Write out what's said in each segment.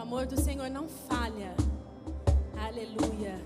O amor do Senhor não falha. Aleluia.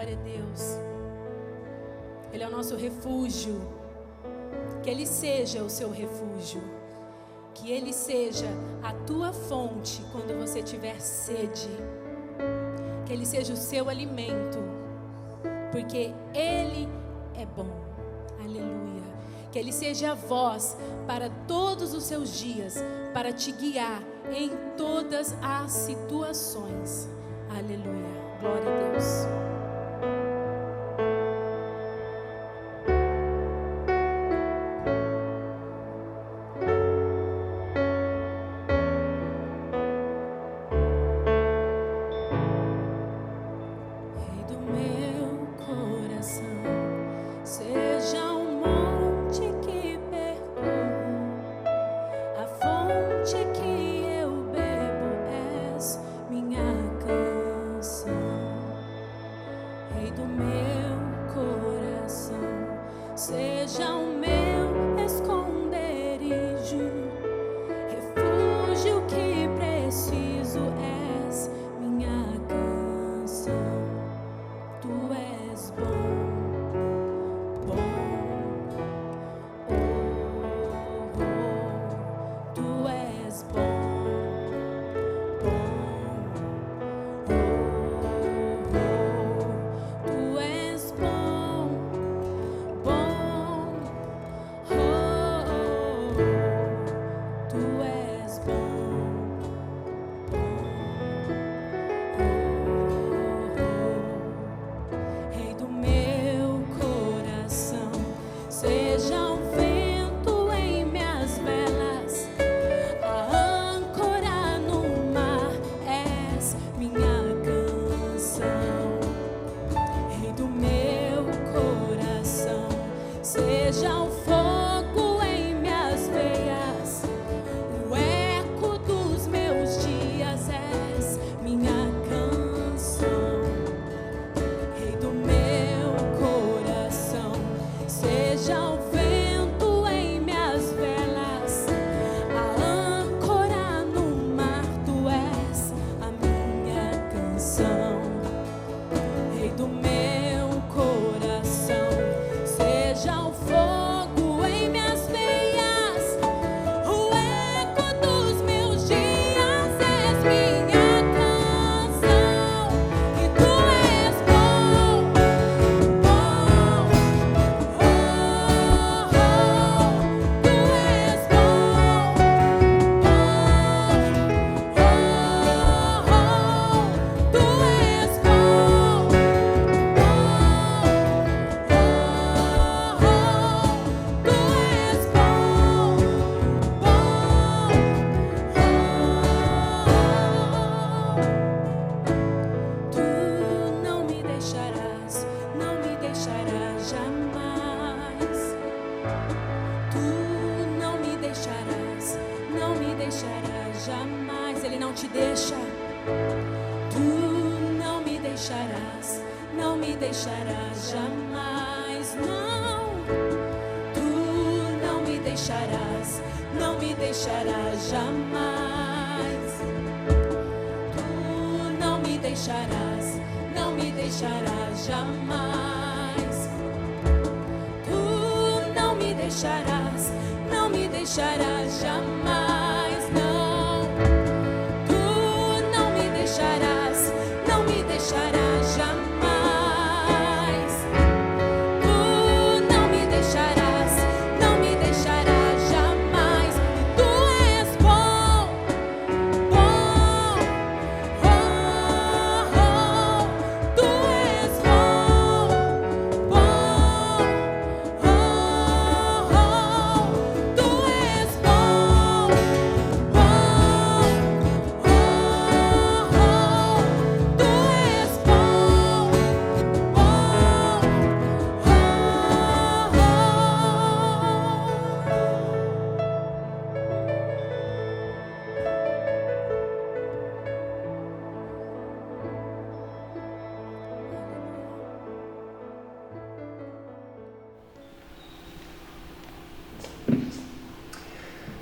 Glória a Deus. Ele é o nosso refúgio. Que Ele seja o seu refúgio. Que Ele seja a tua fonte quando você tiver sede. Que Ele seja o seu alimento. Porque Ele é bom. Aleluia. Que Ele seja a voz para todos os seus dias, para te guiar em todas as situações. Aleluia. Glória a Deus.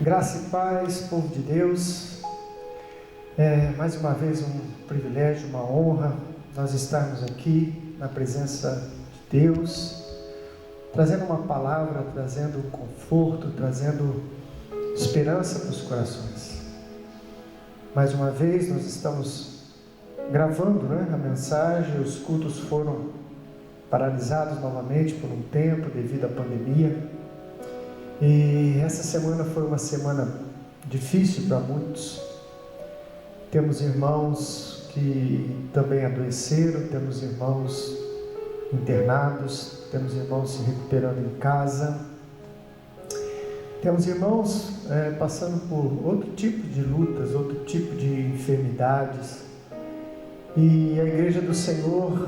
Graça e paz, povo de Deus. Mais uma vez um privilégio, uma honra nós estarmos aqui na presença de Deus, trazendo uma palavra, trazendo conforto, trazendo esperança para os corações. Mais uma vez nós estamos gravando, a mensagem. Os cultos foram paralisados novamente por um tempo devido à pandemia. E essa semana foi uma semana difícil para muitos. Temos irmãos que também adoeceram, temos irmãos internados, temos irmãos se recuperando em casa, temos irmãos passando por outro tipo de lutas, outro tipo de enfermidades. E a igreja do Senhor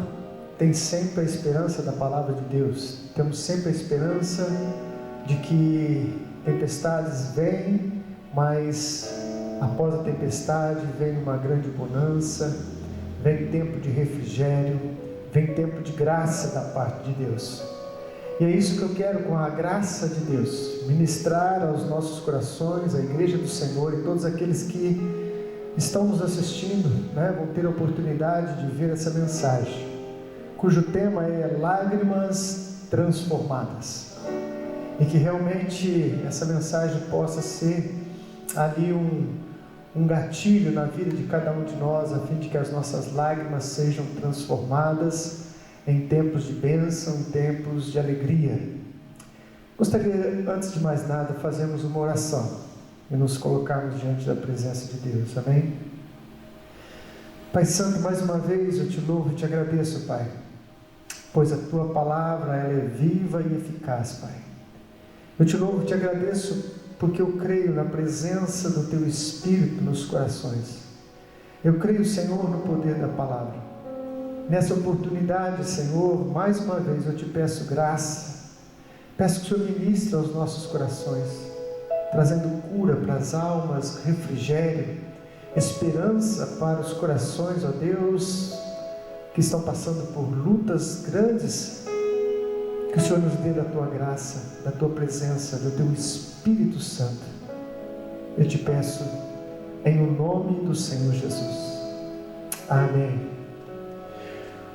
tem sempre a esperança da palavra de Deus. Temos sempre a esperança de que tempestades vêm, mas após a tempestade vem uma grande bonança, vem tempo de refrigério, vem tempo de graça da parte de Deus. E é isso que eu quero, com a graça de Deus, ministrar aos nossos corações, à igreja do Senhor, e todos aqueles que estão nos assistindo, vão ter a oportunidade de ver essa mensagem, cujo tema é lágrimas transformadas. E que realmente essa mensagem possa ser ali um gatilho na vida de cada um de nós, a fim de que as nossas lágrimas sejam transformadas em tempos de bênção, em tempos de alegria. Gostaria, antes de mais nada, fazermos uma oração e nos colocarmos diante da presença de Deus. Amém? Pai Santo, mais uma vez eu te louvo e te agradeço, Pai, pois a tua palavra ela é viva e eficaz, Pai. Eu te louvo e te agradeço porque eu creio na presença do teu Espírito nos corações. Eu creio, Senhor, no poder da palavra. Nessa oportunidade, Senhor, mais uma vez eu te peço graça. Peço que o Senhor ministre aos nossos corações, trazendo cura para as almas, refrigério, esperança para os corações, ó Deus, que estão passando por lutas grandes. Que o Senhor nos dê da tua graça, da tua presença, do teu Espírito Santo. Eu te peço em o nome do Senhor Jesus. Amém.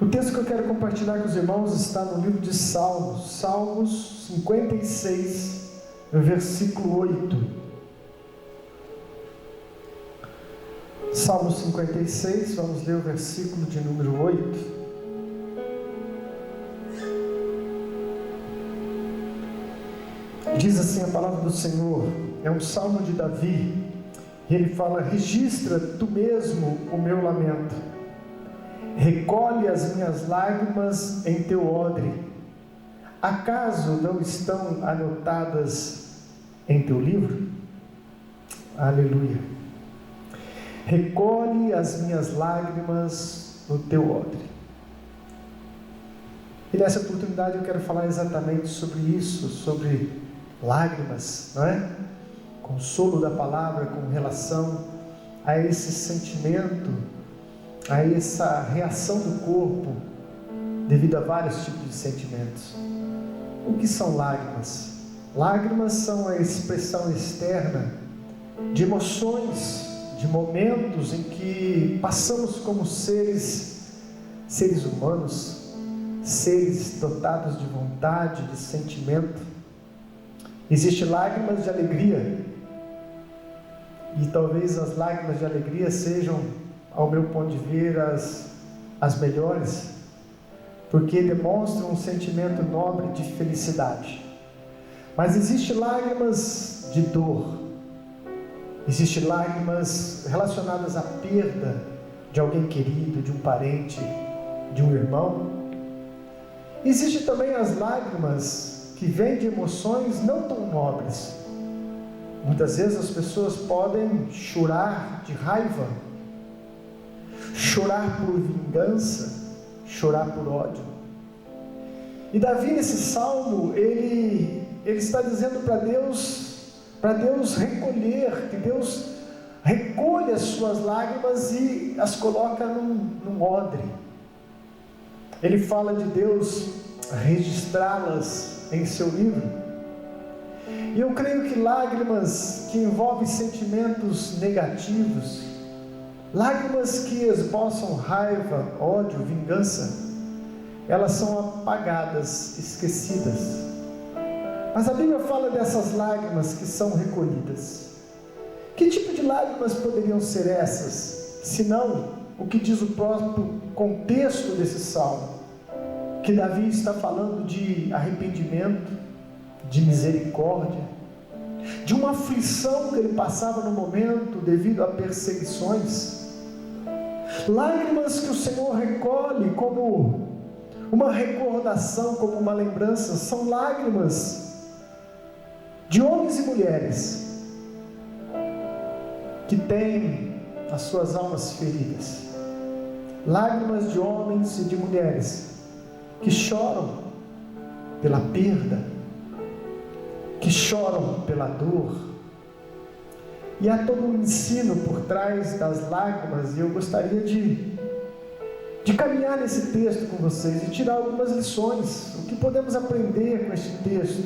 O texto que eu quero compartilhar com os irmãos está no livro de Salmos, Salmos 56, versículo 8. Salmos 56, vamos ler o versículo de número 8. Diz assim a palavra do Senhor, é um salmo de Davi, e ele fala: registra tu mesmo o meu lamento, recolhe as minhas lágrimas em teu odre, acaso não estão anotadas em teu livro? Aleluia. Recolhe as minhas lágrimas no teu odre. E nessa oportunidade eu quero falar exatamente sobre isso, sobre lágrimas, não é? Consolo da palavra com relação a esse sentimento, a essa reação do corpo devido a vários tipos de sentimentos. O que são lágrimas? Lágrimas são a expressão externa de emoções, de momentos em que passamos como seres humanos, seres dotados de vontade, de sentimento. Existem lágrimas de alegria, e talvez as lágrimas de alegria sejam, ao meu ponto de ver, as melhores, porque demonstram um sentimento nobre de felicidade. Mas existem lágrimas de dor, existem lágrimas relacionadas à perda de alguém querido, de um parente, de um irmão. Existem também as lágrimas que vêm de emoções não tão nobres. Muitas vezes as pessoas podem chorar de raiva, chorar por vingança, chorar por ódio. E Davi, nesse salmo, ele está dizendo para Deus recolher, que Deus recolhe as suas lágrimas e as coloca num odre. Ele fala de Deus registrá-las em seu livro. E eu creio que lágrimas que envolvem sentimentos negativos, lágrimas que esboçam raiva, ódio, vingança, elas são apagadas, esquecidas. Mas a Bíblia fala dessas lágrimas que são recolhidas. Que tipo de lágrimas poderiam ser essas, senão o que diz o próprio contexto desse salmo? Que Davi está falando de arrependimento, de misericórdia, de uma aflição que ele passava no momento devido a perseguições. Lágrimas que o Senhor recolhe como uma recordação, como uma lembrança. São lágrimas de homens e mulheres que têm as suas almas feridas. Lágrimas de homens e de mulheres que choram pela perda, que choram pela dor. E há todo um ensino por trás das lágrimas, e eu gostaria de caminhar nesse texto com vocês e tirar algumas lições. O que podemos aprender com este texto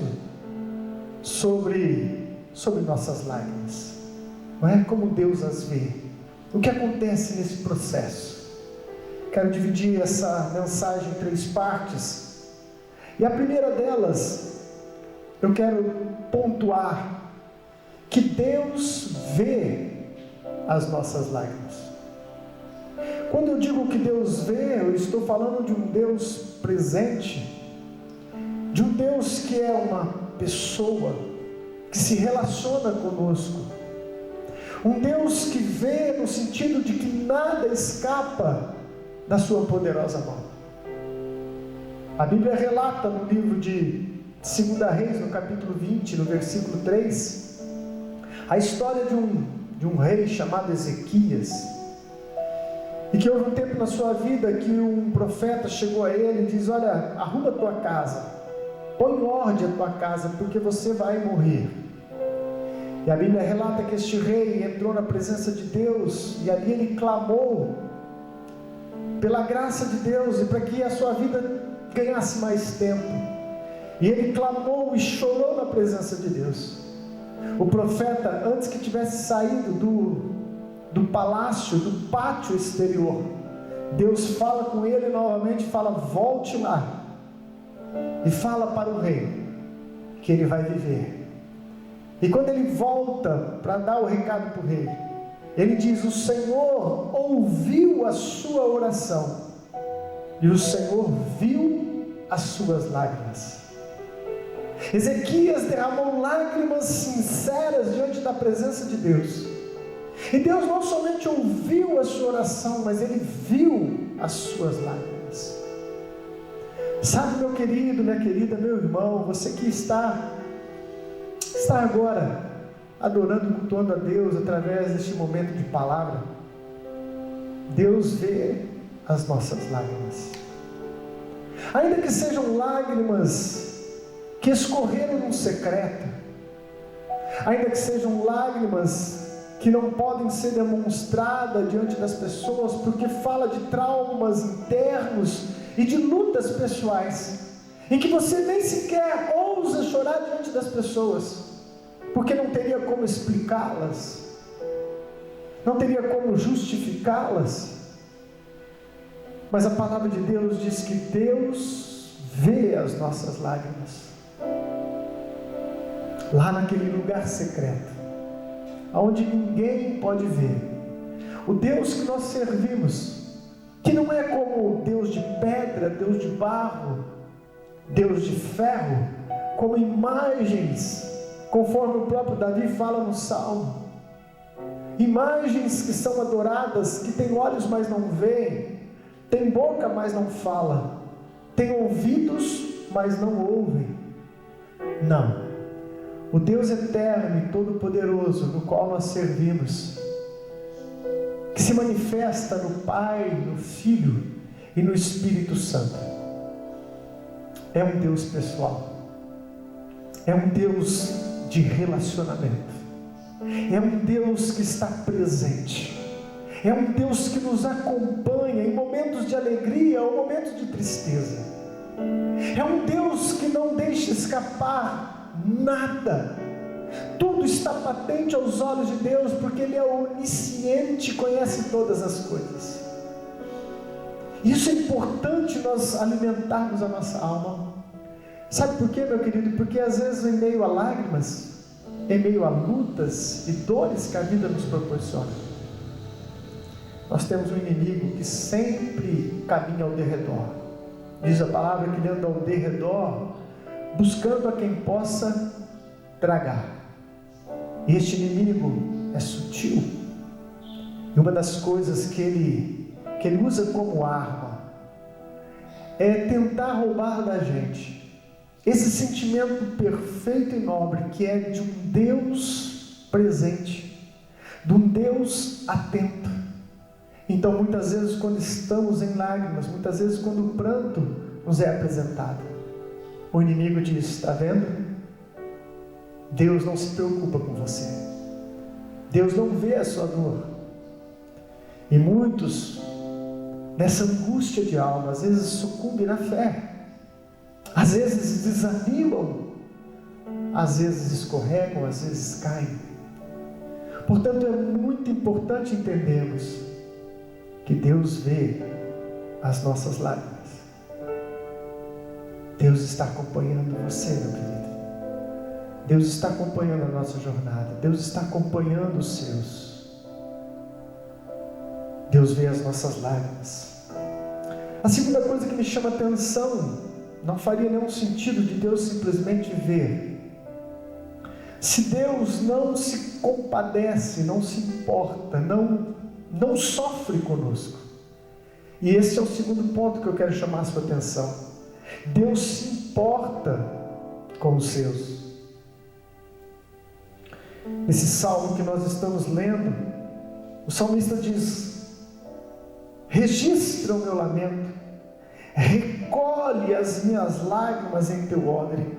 sobre nossas lágrimas? Não é? Como Deus as vê? O que acontece nesse processo? Quero dividir essa mensagem em 3 partes. E a primeira delas, eu quero pontuar que Deus vê as nossas lágrimas. Quando eu digo que Deus vê, eu estou falando de um Deus presente, de um Deus que é uma pessoa, que se relaciona conosco, um Deus que vê no sentido de que nada escapa da sua poderosa mão. A Bíblia relata no livro de 2 Reis, no capítulo 20, no versículo 3, a história de um rei chamado Ezequias, e que houve um tempo na sua vida que um profeta chegou a ele e diz: olha, arruma a tua casa, põe em ordem a tua casa, porque você vai morrer. E a Bíblia relata que este rei entrou na presença de Deus, e ali ele clamou pela graça de Deus, e para que a sua vida ganhasse mais tempo. E ele clamou e chorou na presença de Deus. O profeta, antes que tivesse saído do palácio, do pátio exterior, Deus fala com ele novamente, fala: volte lá e fala para o rei que ele vai viver. E quando ele volta para dar o recado para o rei, ele diz: o Senhor ouviu a sua oração e o Senhor viu as suas lágrimas. Ezequias derramou lágrimas sinceras diante da presença de Deus. E Deus não somente ouviu a sua oração, mas Ele viu as suas lágrimas. Sabe, meu querido, minha querida, meu irmão, você que está agora adorando e cultuando a Deus através deste momento de palavra, Deus vê as nossas lágrimas. Ainda que sejam lágrimas que escorreram num secreto, ainda que sejam lágrimas que não podem ser demonstradas diante das pessoas, porque fala de traumas internos e de lutas pessoais, em que você nem sequer ousa chorar diante das pessoas, porque não teria como explicá-las, não teria como justificá-las. Mas a palavra de Deus diz que Deus vê as nossas lágrimas, lá naquele lugar secreto, aonde ninguém pode ver. O Deus que nós servimos, que não é como Deus de pedra, Deus de barro, Deus de ferro, como imagens, conforme o próprio Davi fala no Salmo, imagens que são adoradas, que têm olhos mas não veem, tem boca mas não fala, tem ouvidos mas não ouvem. Não. O Deus eterno e todo-poderoso, no qual nós servimos, que se manifesta no Pai, no Filho e no Espírito Santo, é um Deus pessoal, é um Deus de relacionamento, é um Deus que está presente, é um Deus que nos acompanha em momentos de alegria ou momentos de tristeza, é um Deus que não deixa escapar nada. Tudo está patente aos olhos de Deus, porque Ele é onisciente, conhece todas as coisas. Isso é importante, nós alimentarmos a nossa alma. Sabe por quê, meu querido? Porque às vezes em meio a lágrimas, em meio a lutas e dores que a vida nos proporciona, nós temos um inimigo que sempre caminha ao derredor. Diz a palavra que ele anda ao derredor, buscando a quem possa tragar. E este inimigo é sutil. E uma das coisas que ele usa como arma é tentar roubar da gente esse sentimento perfeito e nobre que é de um Deus presente, de um Deus atento. Então muitas vezes quando estamos em lágrimas, muitas vezes quando o pranto nos é apresentado, o inimigo diz: está vendo? Deus não se preocupa com você, Deus não vê a sua dor. E muitos, nessa angústia de alma, às vezes sucumbem na fé, às vezes desanimam, às vezes escorregam, às vezes caem. Portanto, é muito importante entendermos que Deus vê as nossas lágrimas. Deus está acompanhando você, meu querido. Deus está acompanhando a nossa jornada. Deus está acompanhando os seus. Deus vê as nossas lágrimas. A segunda coisa que me chama a atenção, não faria nenhum sentido de Deus simplesmente ver. Se Deus não se compadece, não se importa, não sofre conosco. E esse é o segundo ponto que eu quero chamar a sua atenção. Deus se importa com os seus. Nesse salmo que nós estamos lendo, o salmista diz: registra o meu lamento, recolhe as minhas lágrimas em teu odre,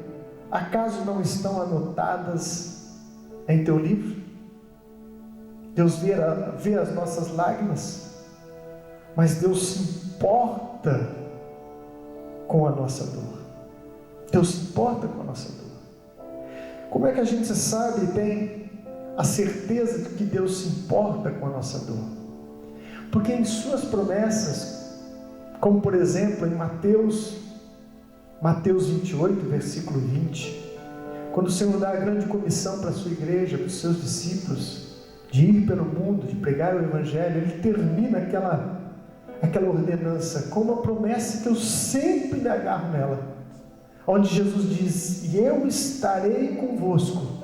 acaso não estão anotadas em teu livro? Deus vê as nossas lágrimas, mas Deus se importa com a nossa dor. Deus se importa com a nossa dor. Como é que a gente sabe e tem a certeza de que Deus se importa com a nossa dor? Porque em suas promessas, como por exemplo em Mateus 28, versículo 20, quando o Senhor dá a grande comissão para a sua igreja, para os seus discípulos, de ir pelo mundo, de pregar o Evangelho, ele termina aquela ordenança com uma promessa que eu sempre me agarro nela, onde Jesus diz: e eu estarei convosco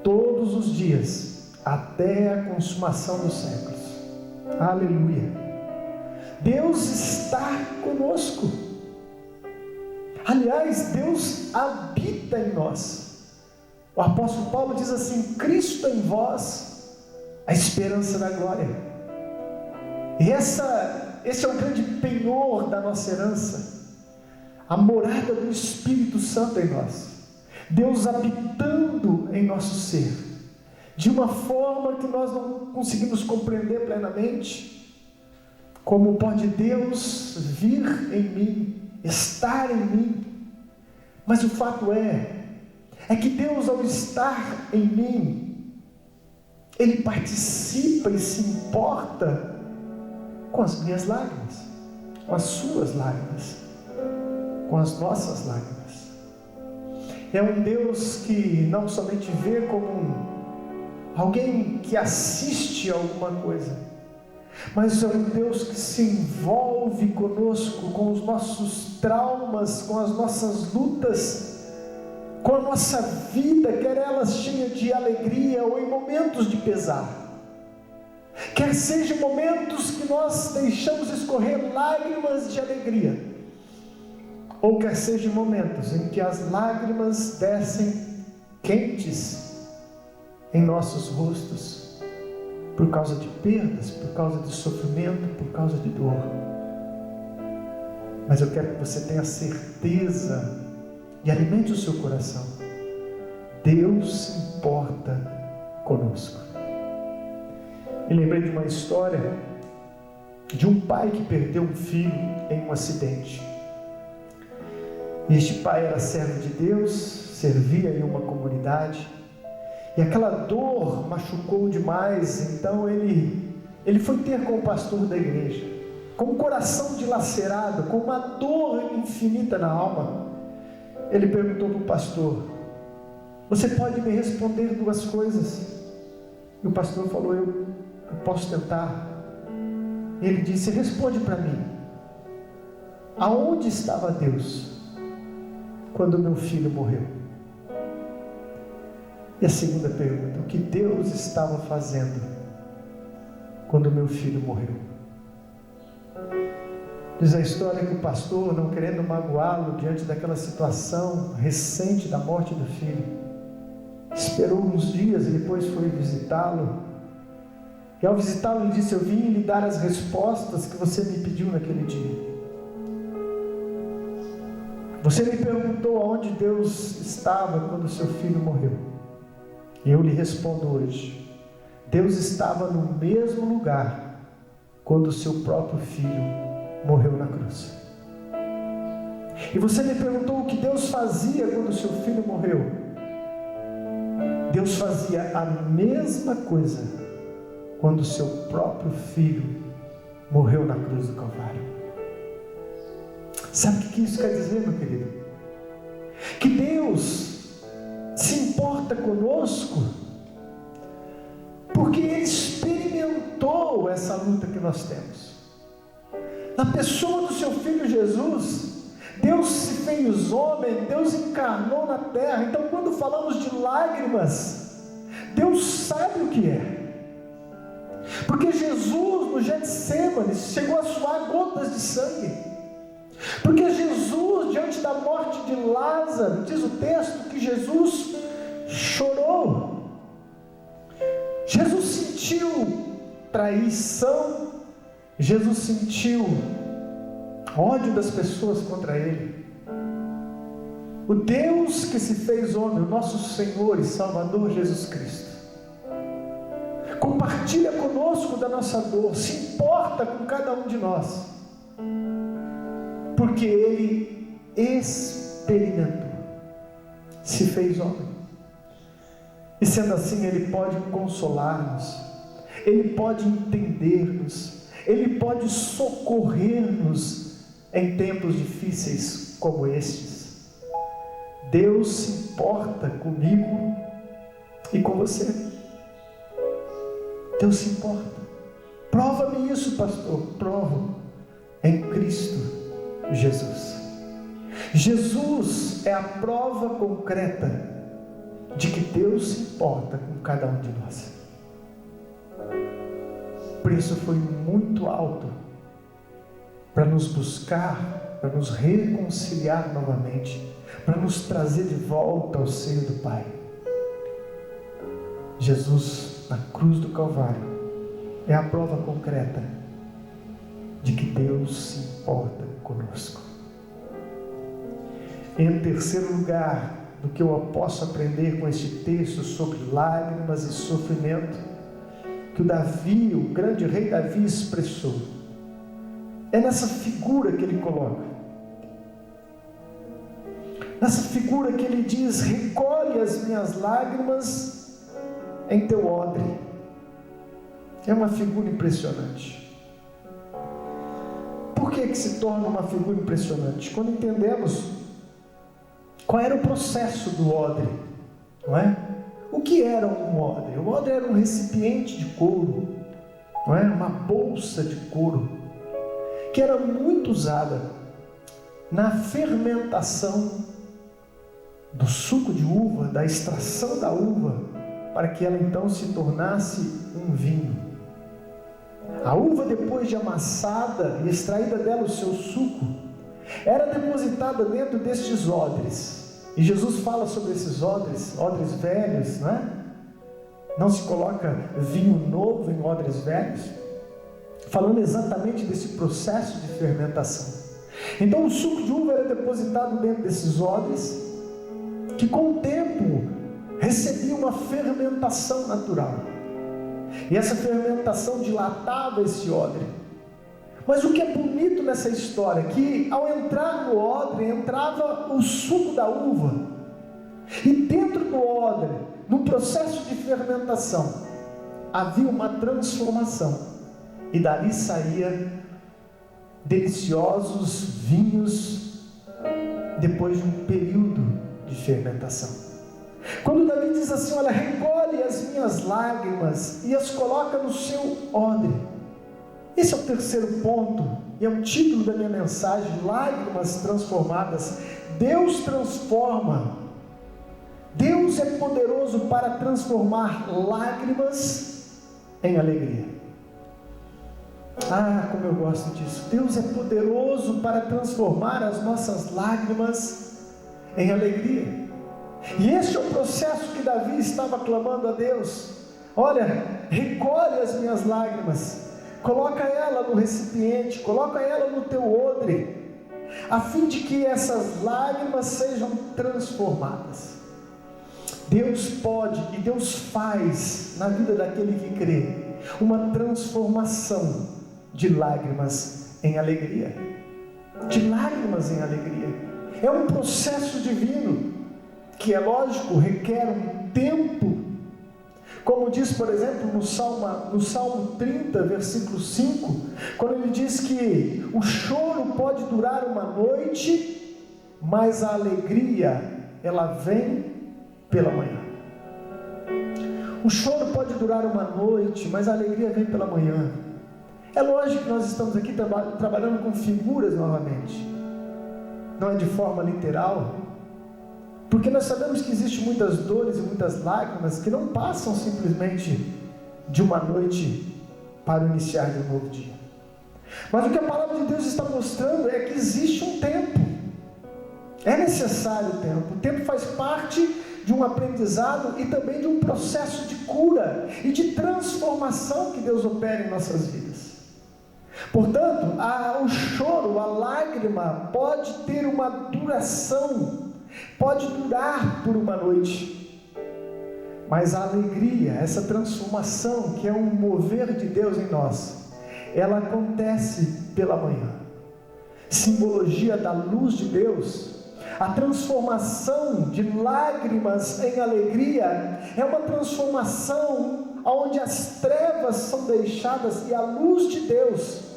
todos os dias, até a consumação dos séculos. Aleluia! Deus está conosco. Aliás, Deus habita em nós. O apóstolo Paulo diz assim: Cristo em vós, a esperança da glória. E esse é o grande penhor da nossa herança, a morada do Espírito Santo em nós. Deus habitando em nosso ser, de uma forma que nós não conseguimos compreender plenamente. Como pode Deus vir em mim, estar em mim? Mas o fato é que Deus, ao estar em mim, Ele participa e se importa com as minhas lágrimas, com as suas lágrimas, com as nossas lágrimas. É um Deus que não somente vê como alguém que assiste a alguma coisa, mas é um Deus que se envolve conosco, com os nossos traumas, com as nossas lutas, com a nossa vida, quer ela cheia de alegria ou em momentos de pesar, quer sejam momentos que nós deixamos escorrer lágrimas de alegria, ou quer sejam momentos em que as lágrimas descem quentes em nossos rostos, por causa de perdas, por causa de sofrimento, por causa de dor. Mas eu quero que você tenha certeza e alimente o seu coração: Deus se importa conosco. Me lembrei de uma história de um pai que perdeu um filho em um acidente. Este pai era servo de Deus, servia em uma comunidade, e aquela dor machucou demais. Então ele foi ter com o pastor da igreja, com o coração dilacerado, com uma dor infinita na alma, ele perguntou para o pastor: você pode me responder duas coisas? E o pastor falou: eu posso tentar. Ele disse: responde para mim, aonde estava Deus quando meu filho morreu? E a segunda pergunta: o que Deus estava fazendo quando meu filho morreu? Diz a história que o pastor, não querendo magoá-lo diante daquela situação recente da morte do filho, esperou uns dias e depois foi visitá-lo. E ao visitá-lo, ele disse: eu vim lhe dar as respostas que você me pediu naquele dia. Você me perguntou aonde Deus estava quando seu filho morreu. E eu lhe respondo hoje: Deus estava no mesmo lugar quando seu próprio filho morreu na cruz. E você me perguntou o que Deus fazia quando seu filho morreu. Deus fazia a mesma coisa quando seu próprio filho morreu na cruz do Calvário. Sabe o que isso quer dizer, meu querido? Que Deus se importa conosco porque Ele experimentou essa luta que nós temos. Na pessoa do seu Filho Jesus, Deus se fez homem, Deus encarnou na terra. Então, quando falamos de lágrimas, Deus sabe o que é. Porque Jesus, no Getsêmani, chegou a suar gotas de sangue. Porque Jesus, diante da morte de Lázaro, diz o texto que Jesus chorou. Jesus sentiu traição, Jesus sentiu ódio das pessoas contra Ele. O Deus que se fez homem, o nosso Senhor e Salvador Jesus Cristo, compartilha conosco da nossa dor, se importa com cada um de nós, porque Ele experimentou, se fez homem. E sendo assim, Ele pode consolar-nos, Ele pode entender-nos, Ele pode socorrer-nos em tempos difíceis como estes. Deus se importa comigo e com você. Deus se importa. Prova-me isso, pastor. Provo em Cristo Jesus. Jesus é a prova concreta de que Deus se importa com cada um de nós. O preço foi muito alto para nos buscar, para nos reconciliar novamente, para nos trazer de volta ao seio do Pai. Jesus, na cruz do Calvário, é a prova concreta de que Deus se importa conosco. Em terceiro lugar, do que eu posso aprender com este texto sobre lágrimas e sofrimento, que o Davi, o grande rei Davi, expressou, é nessa figura que ele coloca, nessa figura que ele diz: recolhe as minhas lágrimas em teu odre. É uma figura impressionante. Por que se torna uma figura impressionante? Quando entendemos qual era o processo do odre, não é? O que era um odre? O odre era um recipiente de couro, não é? Uma bolsa de couro, que era muito usada na fermentação do suco de uva, da extração da uva, para que ela então se tornasse um vinho. A uva, depois de amassada e extraída dela o seu suco, era depositada dentro destes odres. E Jesus fala sobre esses odres velhos, não é? Não se coloca vinho novo em odres velhos, falando exatamente desse processo de fermentação. Então o suco de uva era depositado dentro desses odres, que com o tempo recebia uma fermentação natural. E essa fermentação dilatava esse odre. Mas o que é bonito nessa história é que ao entrar no odre, entrava o suco da uva. E dentro do odre, no processo de fermentação, havia uma transformação. E dali saía deliciosos vinhos depois de um período de fermentação. Quando Davi diz assim: olha, recolhe as minhas lágrimas e as coloca no seu odre. Esse é o terceiro ponto, e é o título da minha mensagem: lágrimas transformadas. Deus transforma. Deus é poderoso para transformar lágrimas em alegria. Ah, como eu gosto disso. Deus é poderoso para transformar as nossas lágrimas em alegria. E esse é o processo que Davi estava clamando a Deus. Olha, recolhe as minhas lágrimas, coloca ela no recipiente, coloca ela no teu odre, a fim de que essas lágrimas sejam transformadas. Deus pode e Deus faz na vida daquele que crê uma transformação de lágrimas em alegria. De lágrimas em alegria. É um processo divino que, é lógico, requer um tempo. Como diz, por exemplo, no Salmo 30, versículo 5, quando ele diz que o choro pode durar uma noite, mas a alegria, ela vem pela manhã. O choro pode durar uma noite, mas a alegria vem pela manhã. É lógico que nós estamos aqui trabalhando com figuras novamente. Não é de forma literal, porque nós sabemos que existem muitas dores e muitas lágrimas que não passam simplesmente de uma noite para o iniciar de um novo dia. Mas o que a palavra de Deus está mostrando é que existe um tempo. É necessário o tempo. O tempo faz parte de um aprendizado e também de um processo de cura e de transformação que Deus opera em nossas vidas. Portanto, o choro, a lágrima pode ter uma duração, pode durar por uma noite, mas a alegria, essa transformação que é um mover de Deus em nós, ela acontece pela manhã. Simbologia da luz de Deus. A transformação de lágrimas em alegria é uma transformação onde as trevas são deixadas e a luz de Deus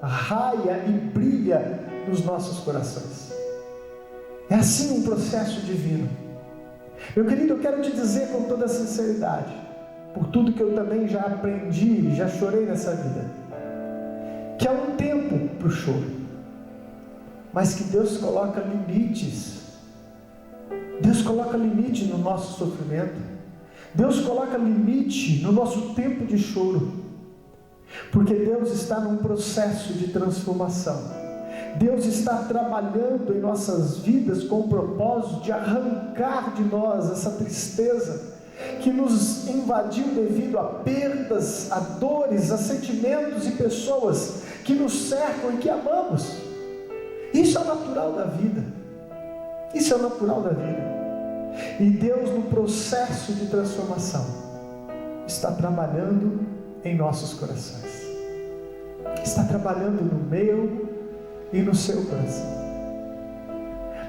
raia e brilha nos nossos corações. É assim um processo divino. Meu querido, eu quero te dizer com toda a sinceridade, por tudo que eu também já aprendi, já chorei nessa vida, que há um tempo para o choro, mas que Deus coloca limites. Deus coloca limite no nosso sofrimento. Deus coloca limite no nosso tempo de choro, porque Deus está num processo de transformação. Deus está trabalhando em nossas vidas com o propósito de arrancar de nós essa tristeza que nos invadiu devido a perdas, a dores, a sentimentos e pessoas que nos cercam e que amamos. Isso é natural da vida. Isso é natural da vida. E Deus, no processo de transformação, está trabalhando em nossos corações. Está trabalhando no meu e no seu coração.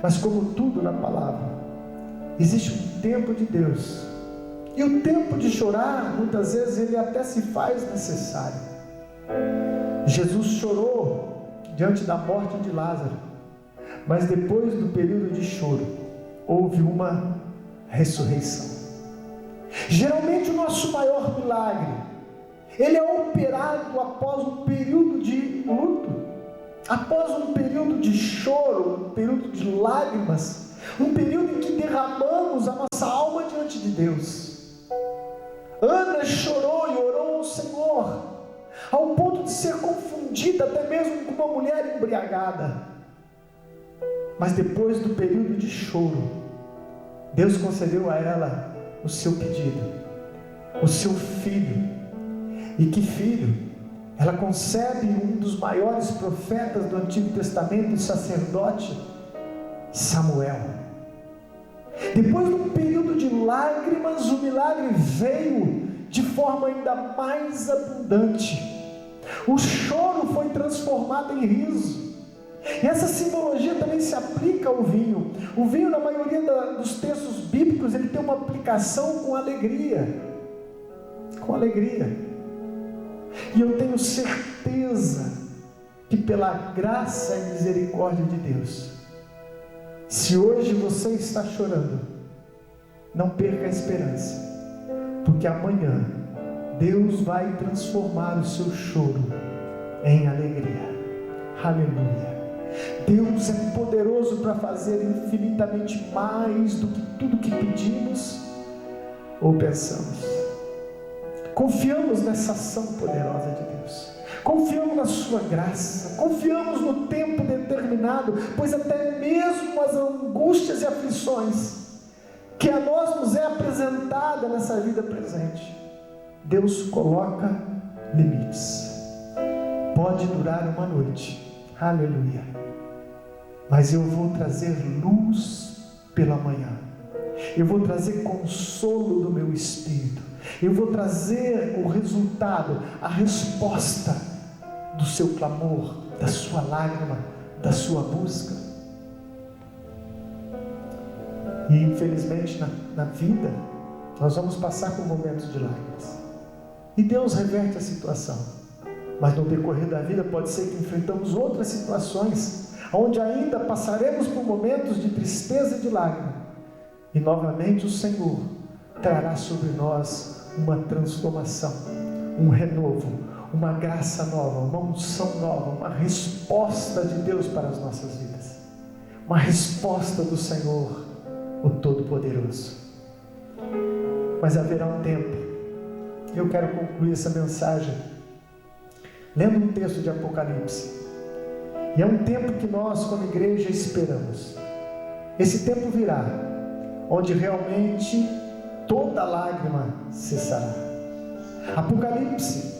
Mas como tudo na palavra, existe um tempo de Deus. E o tempo de chorar, muitas vezes, ele até se faz necessário. Jesus chorou diante da morte de Lázaro, mas depois do período de choro, houve uma ressurreição. Geralmente o nosso maior milagre, ele é operado após um período de luto, após um período de choro, um período de lágrimas, um período em que derramamos a nossa alma diante de Deus. Ana chorou e orou ao Senhor, ao ponto de ser confundida até mesmo com uma mulher embriagada. Mas depois do período de choro, Deus concedeu a ela o seu pedido, o seu filho. E que filho? Ela concebe um dos maiores profetas do Antigo Testamento, o sacerdote Samuel. Depois de um período de lágrimas, o milagre veio de forma ainda mais abundante. O choro foi transformado em riso. E essa simbologia também se aplica ao vinho. O vinho, na maioria dos textos bíblicos, ele tem uma aplicação com alegria. Com alegria. E eu tenho certeza que pela graça e misericórdia de Deus, se hoje você está chorando, não perca a esperança, porque amanhã Deus vai transformar o seu choro em alegria. Aleluia. Deus é poderoso para fazer infinitamente mais do que tudo que pedimos ou pensamos. Confiamos nessa ação poderosa de Deus, confiamos na sua graça, confiamos no tempo determinado, pois até mesmo as angústias e aflições que a nós nos é apresentada nessa vida presente, Deus coloca limites. Pode durar uma noite, aleluia, mas eu vou trazer luz pela manhã, eu vou trazer consolo do meu espírito, eu vou trazer o resultado, a resposta do seu clamor, da sua lágrima, da sua busca. E infelizmente na vida nós vamos passar por momentos de lágrimas, e Deus reverte a situação, mas no decorrer da vida pode ser que enfrentamos outras situações, onde ainda passaremos por momentos de tristeza e de lágrima, e novamente o Senhor trará sobre nós uma transformação, um renovo, uma graça nova, uma unção nova, uma resposta de Deus para as nossas vidas, uma resposta do Senhor, o Todo-Poderoso. Mas haverá um tempo, eu quero concluir essa mensagem lendo um texto de Apocalipse, e é um tempo que nós como igreja esperamos. Esse tempo virá, onde realmente toda lágrima cessará. Apocalipse,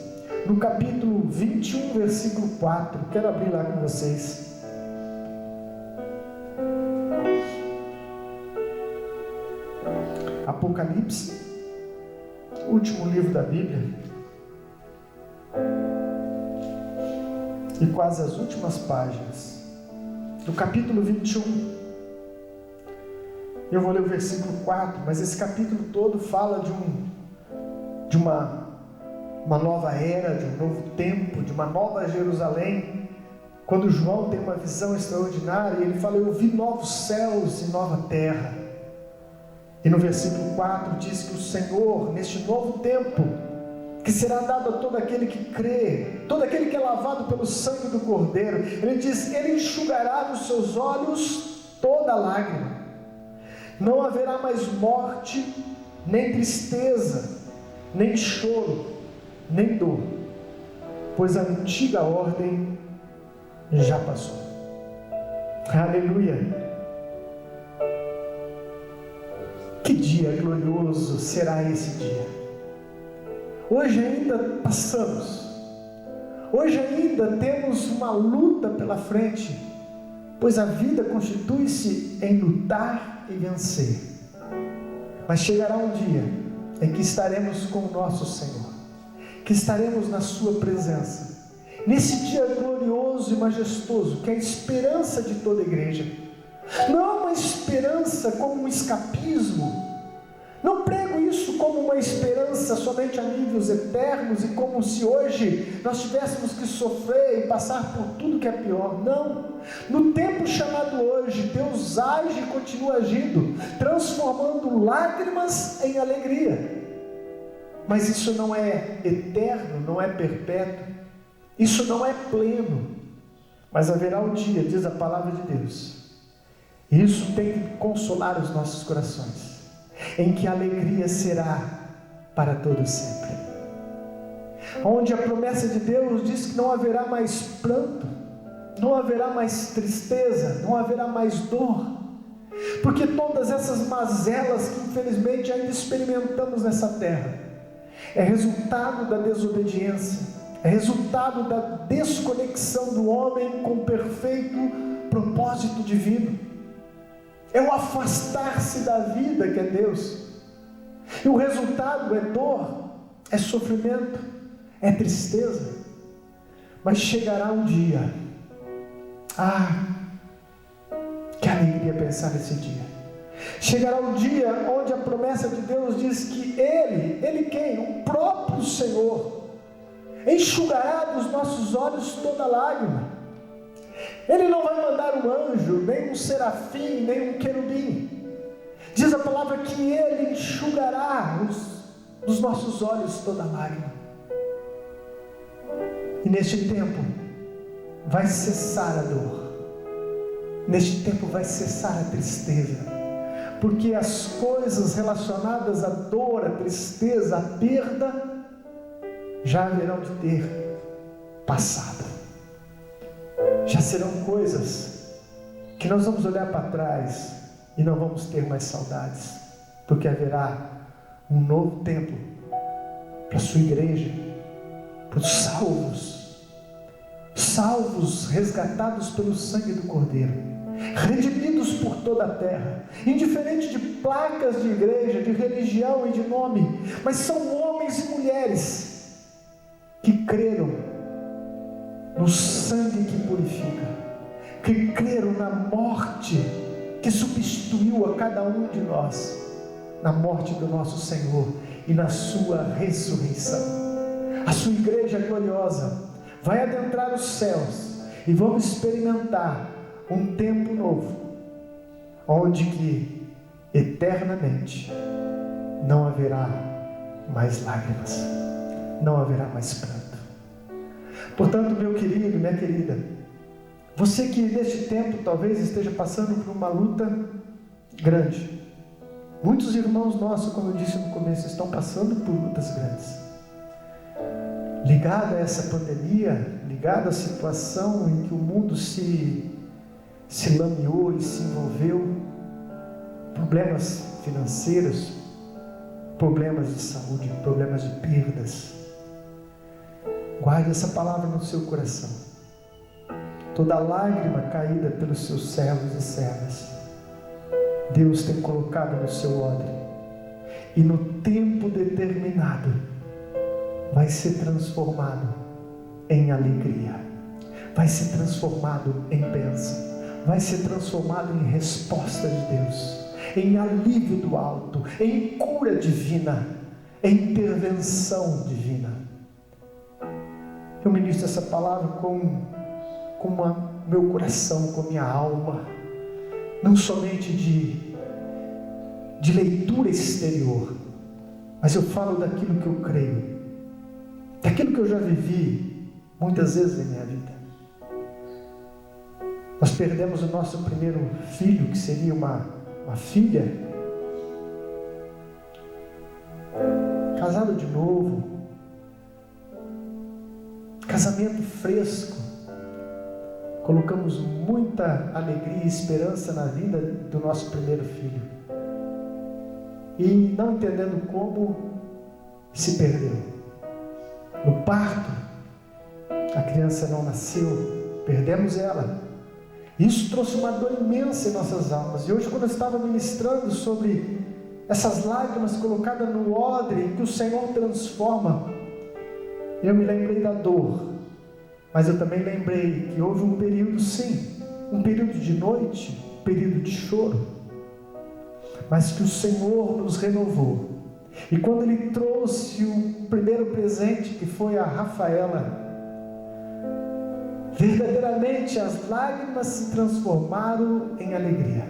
no capítulo 21, versículo 4, quero abrir lá com vocês. Apocalipse, último livro da Bíblia, e quase as últimas páginas, do capítulo 21, eu vou ler o versículo 4, mas esse capítulo todo fala de uma nova era, de um novo tempo, de uma nova Jerusalém. Quando João tem uma visão extraordinária, ele fala: eu vi novos céus e nova terra. E no versículo 4 diz que o Senhor, neste novo tempo, que será dado a todo aquele que crê, todo aquele que é lavado pelo sangue do Cordeiro, ele diz: ele enxugará dos seus olhos toda lágrima. Não haverá mais morte, nem tristeza, nem choro, nem dor, pois a antiga ordem já passou. Aleluia! Que dia glorioso será esse dia! Hoje ainda passamos, hoje ainda temos uma luta pela frente, pois a vida constitui-se em lutar e vencer. Mas chegará um dia em que estaremos com o nosso Senhor, que estaremos na sua presença, nesse dia glorioso e majestoso, que é a esperança de toda a igreja. Não é uma esperança como um escapismo, não prego isso como uma esperança somente a níveis eternos e como se hoje nós tivéssemos que sofrer e passar por tudo que é pior. Não, no tempo chamado hoje, Deus age e continua agindo, transformando lágrimas em alegria. Mas isso não é eterno, não é perpétuo, isso não é pleno. Mas haverá um dia, diz a palavra de Deus, e isso tem que consolar os nossos corações, em que a alegria será para todo sempre, onde a promessa de Deus diz que não haverá mais pranto, não haverá mais tristeza, não haverá mais dor, porque todas essas mazelas que infelizmente ainda experimentamos nessa terra, é resultado da desobediência, é resultado da desconexão do homem com o perfeito propósito divino. É o afastar-se da vida que é Deus, e o resultado é dor, é sofrimento, é tristeza. Mas chegará um dia, que alegria pensar nesse dia. Chegará um dia onde a promessa de Deus diz que Ele quem? O próprio Senhor enxugará dos nossos olhos toda lágrima. Ele não vai mandar um anjo, nem um serafim, nem um querubim. Diz a palavra que Ele enxugará dos nossos olhos toda lágrima. E neste tempo vai cessar a dor. Neste tempo vai cessar a tristeza. Porque as coisas relacionadas à dor, à tristeza, à perda, já haverão de ter passado. Já serão coisas que nós vamos olhar para trás e não vamos ter mais saudades, porque haverá um novo tempo para a sua igreja, para os salvos, resgatados pelo sangue do Cordeiro, redimidos por toda a terra, indiferente de placas de igreja, de religião e de nome, mas são homens e mulheres que creram no sangue que purifica, que creram na morte que substituiu a cada um de nós, na morte do nosso Senhor e na sua ressurreição. A sua igreja gloriosa vai adentrar os céus e vamos experimentar um tempo novo, onde que eternamente não haverá mais lágrimas, não haverá mais pranto. Portanto, meu querido, minha querida, você que neste tempo talvez esteja passando por uma luta grande. Muitos irmãos nossos, como eu disse no começo, estão passando por lutas grandes. Ligado a essa pandemia, ligado à situação em que o mundo se lameou e se envolveu, problemas financeiros, problemas de saúde, problemas de perdas. Guarde essa palavra no seu coração. Toda lágrima caída pelos seus servos e servas, Deus tem colocado no seu odre, e no tempo determinado vai ser transformado em alegria, vai ser transformado em bênção, vai ser transformado em resposta de Deus, em alívio do alto, em cura divina, em intervenção divina. Eu ministro essa palavra com meu coração, com minha alma, não somente de leitura exterior, mas eu falo daquilo que eu creio, daquilo que eu já vivi muitas vezes em minha vida. Nós perdemos o nosso primeiro filho, que seria uma filha, casado de novo, casamento fresco. Colocamos muita alegria e esperança na vida do nosso primeiro filho, e não entendendo como, se perdeu. No parto, a criança não nasceu, perdemos ela. Isso trouxe uma dor imensa em nossas almas. E hoje, quando eu estava ministrando sobre essas lágrimas colocadas no odre que o Senhor transforma, eu me lembrei da dor, mas eu também lembrei que houve um período, sim, um período de noite, um período de choro, mas que o Senhor nos renovou. E quando Ele trouxe o primeiro presente, que foi a Rafaela, verdadeiramente as lágrimas se transformaram em alegria.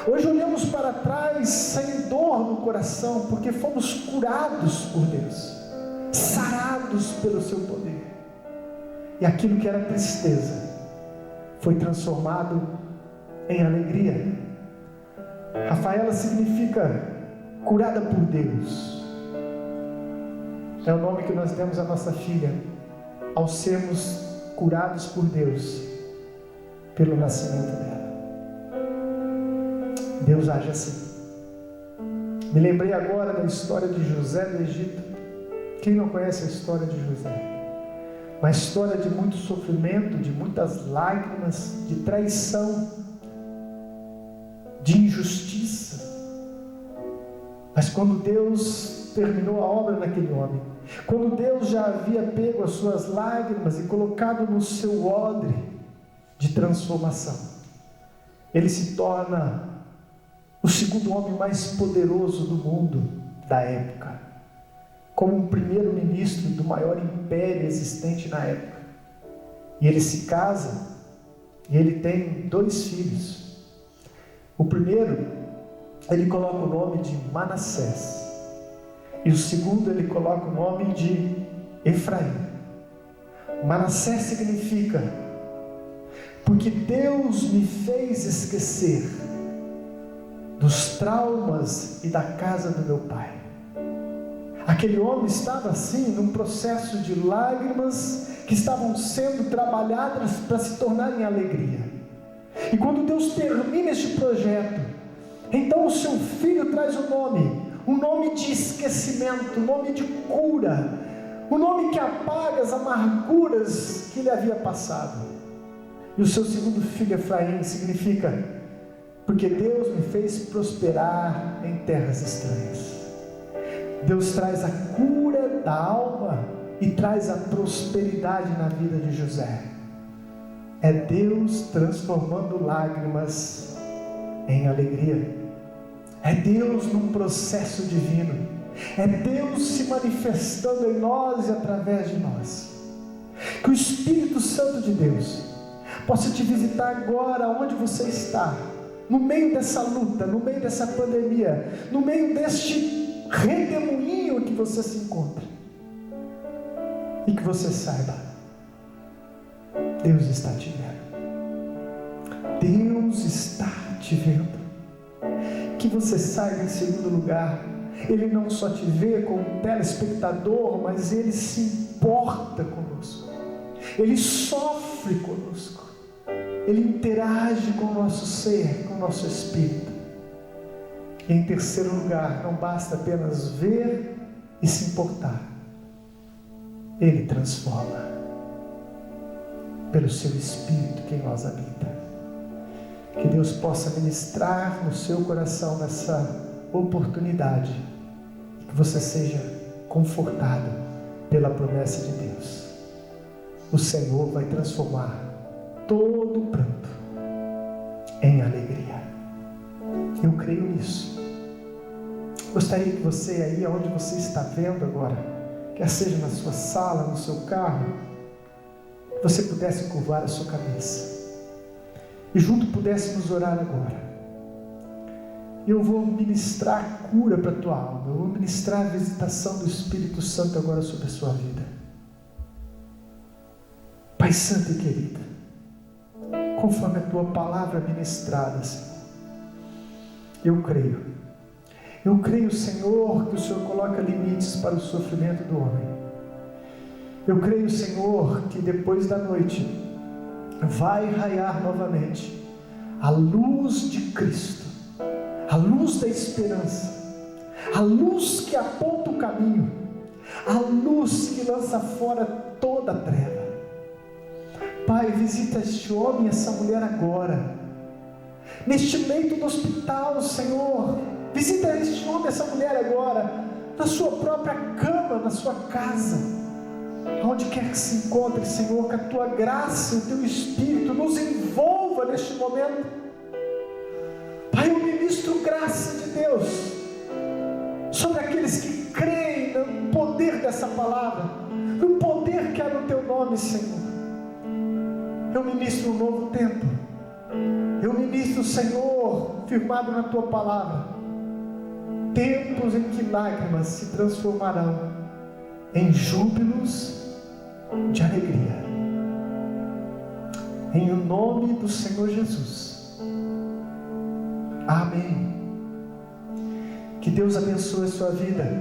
Hoje olhamos para trás sem dor no coração, porque fomos curados por Deus, sarados pelo seu poder, e aquilo que era tristeza foi transformado em alegria. Rafaela significa curada por Deus, é o nome que nós demos à nossa filha, ao sermos curados por Deus pelo nascimento dela. Deus age assim. Me lembrei agora da história de José do Egito. Quem não conhece a história de José? Uma história de muito sofrimento, de muitas lágrimas, de traição, de injustiça. Mas quando Deus terminou a obra naquele homem, quando Deus já havia pego as suas lágrimas e colocado no seu odre de transformação, ele se torna o segundo homem mais poderoso do mundo da época, como um primeiro-ministro do maior império existente na época. E ele se casa E ele tem 2 filhos. O primeiro, ele coloca o nome de Manassés. E o segundo, ele coloca o nome de Efraim. Manassés significa: porque Deus me fez esquecer dos traumas e da casa do meu pai. Aquele homem estava assim, num processo de lágrimas que estavam sendo trabalhadas para se tornarem alegria. E quando Deus termina este projeto, então o seu filho traz um nome de esquecimento, um nome de cura, um nome que apaga as amarguras que ele havia passado. E o seu segundo filho, Efraim, significa: porque Deus me fez prosperar em terras estranhas. Deus traz a cura da alma e traz a prosperidade na vida de José. É Deus transformando lágrimas em alegria. É Deus num processo divino. É Deus se manifestando em nós e através de nós. Que o Espírito Santo de Deus possa te visitar agora onde você está, no meio dessa luta, no meio dessa pandemia, no meio deste redemoinho que você se encontra, e que você saiba: Deus está te vendo. Deus está te vendo. Que você saiba, em segundo lugar, Ele não só te vê como um telespectador, mas Ele se importa conosco. Ele sofre conosco. Ele interage com o nosso ser, com o nosso espírito. E em terceiro lugar, não basta apenas ver e se importar. Ele transforma pelo seu Espírito que em nós habita. Que Deus possa ministrar no seu coração nessa oportunidade. Que você seja confortado pela promessa de Deus. O Senhor vai transformar todo o pranto em alegria. Eu creio nisso. Gostaria que você aí, onde você está vendo agora, quer seja na sua sala, no seu carro, você pudesse curvar a sua cabeça e junto pudéssemos orar agora. Eu vou ministrar cura para a tua alma. Eu vou ministrar a visitação do Espírito Santo agora sobre a sua vida. Pai Santo e querido, conforme a tua palavra ministrada, Senhor, eu creio, Senhor, que o Senhor coloca limites para o sofrimento do homem. Eu creio, Senhor, que depois da noite vai raiar novamente a luz de Cristo, a luz da esperança, a luz que aponta o caminho, a luz que lança fora toda a treva. Pai, visita este homem e essa mulher agora, neste leito do hospital, Senhor. Visita este homem e essa mulher agora, na sua própria cama, na sua casa, aonde quer que se encontre, Senhor. Que a tua graça e o teu Espírito nos envolva neste momento. Pai, eu ministro graça de Deus sobre aqueles que creem no poder dessa palavra, no poder que há no teu nome, Senhor. Eu ministro um novo tempo. Eu ministro, Senhor, firmado na tua palavra, tempos em que lágrimas se transformarão em júbilos de alegria. Em o nome do Senhor Jesus. Amém. Que Deus abençoe a sua vida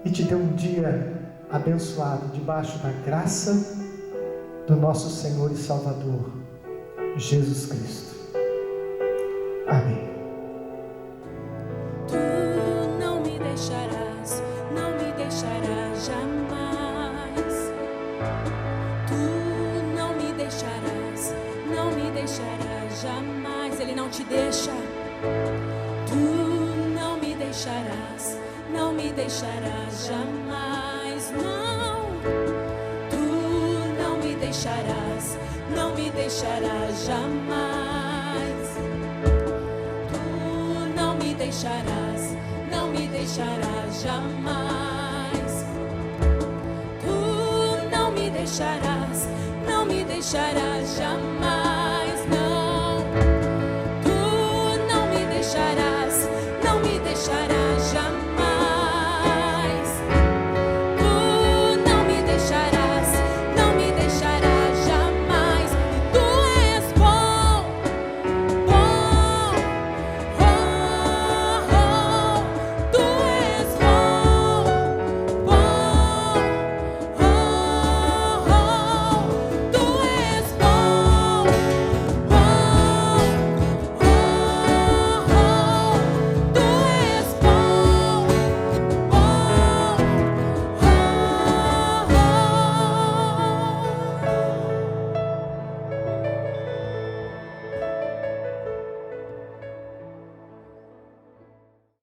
e te dê um dia abençoado, debaixo da graça do nosso Senhor e Salvador, Jesus Cristo. Amém. Tu não me deixarás jamais. Tu não me deixarás jamais. Ele não te deixa. Tu não me deixarás jamais. Não. Tu não me deixarás jamais. Tu não me deixarás jamais. Tu não me deixarás